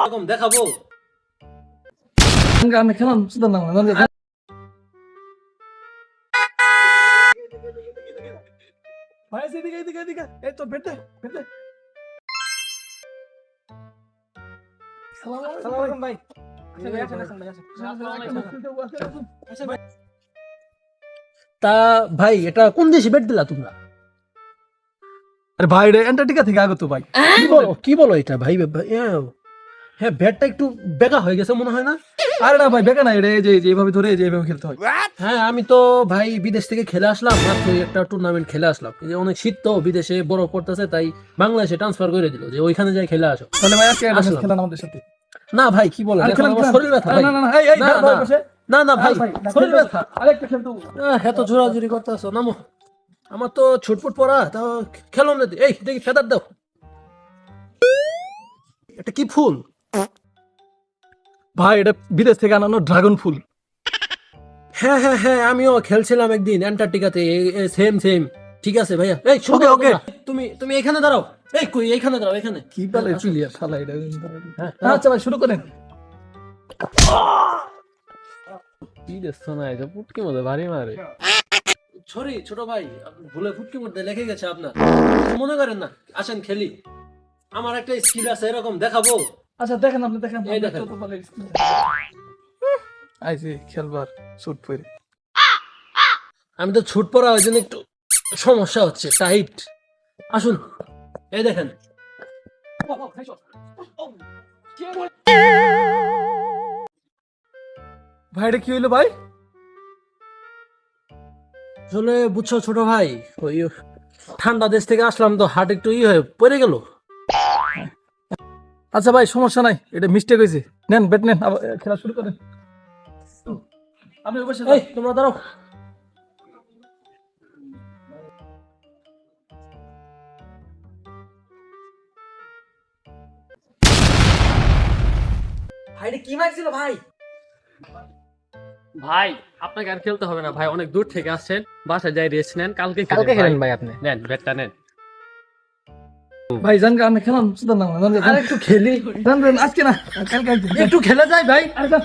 এরকম দেখাবো। আমি খেলাম সুন্দর না ভাই এদিকে এদিকে এদিকে এই তো বেটে বেটে আসসালামু আলাইকুম ভাই। তা ভাই এটা কোন দেশে বেড দিলা তোমরা? আরে ভাই রে অ্যান্টার্কটিকা থেকে আগত ভাই। কি বলো এটা ভাই? হ্যাঁ ব্যাটটা একটু বেকা হয়ে গেছে মনে হয় না? আরে না ভাই বেকা না রে, যে এইভাবে ধরে যে এইভাবে খেলতে হয়। হ্যাঁ আমি তো ভাই বিদেশ থেকে খেলে আসলাম, মাত্র একটা টুর্নামেন্ট খেলে আসলাম। এই যে অনেক শীত তো বিদেশে বরফ পড়তেছে, তাই বাংলাদেশে ট্রান্সফার করে দিল যে ওইখানে যাই খেলে আসো। তাহলে ভাই আজকে একটা আসলাম। খেলেন আমাদের সাথে। না ভাই কি বলেন, আরে এখন খেলেন আমার খেলেন। শরীর ব্যথা ভাই। না না না এই এই না, ভাই না। বসে। না না ভাই শরীর খেলতে ব্যথা। আরেকটা খেলতে। এত জোরাজুরি করতেছো, নামো। আমার তো ছুটফুট পড়া, তাও খেলো না। এই দেখি ফেদার দাও। এটা কি ফুল? ভাই এটা বিদেশ থেকে আনানো ড্রাগন ফুল। হ্যাঁ হ্যাঁ হ্যাঁ, আমিও খেলছিলাম একদিন অ্যান্টার্কটিকাতে, সেম সেম। ঠিক আছে ভাইয়া, এই শুরু ওকে, করো ওকে। তোমরা। তুমি তুমি এখানে দাঁড়াও। এই কই, এইখানে দাঁড়াও, এখানে। কি বলে আসো। প্লেয়ার শালা এটা। হ্যাঁ, আচ্ছা ভাই শুরু করেন। কি দেখছো না, এটা পুটকি মধ্যে ভারী মারে। সরি ছোট ভাই, ভুলে ফুটকির মধ্যে লেগে গেছে আপনার, কিছু মনে করেন না। আসেন খেলি, আমার একটা স্কিল আছে এরকম দেখাবো। আচ্ছা দেখেন আপনি দেখেন। এই দেখেন। আইছি খেলবার শুট পরে। আমি তো ছুট পড়া, ওই জন্য একটু সমস্যা হচ্ছে, টাইট। আসুন, এই দেখেন। ভাই এটা কি হইলো ভাই? আসলে বুঝছো ছোট ভাই, ওই ঠান্ডা দেশ থেকে আসলাম তো, হাট একটু হয়ে পড়ে গেল। আচ্ছা ভাই সমস্যা নাই, এটা মিস্টেক হয়েছে। নেন ব্যাট নেন, আবার খেলা শুরু করেন। আপনি বসে এই তোমরা দাঁড়াও। ভাই কি মারছিল ভাই? ভাই আপনাকে আর খেলতে হবে না ভাই, অনেক দূর থেকে আসছেন, বাসায় যাই রেস্ট নেন, কালকে খেলেন ভাই আপনি। নেন ব্যাটটা নেন। ভাই জান আমি খেলাম সুন্দর না আর একটু খেলি, জান আজকে না কালকে একটু খেলে যাই ভাই। আরে যান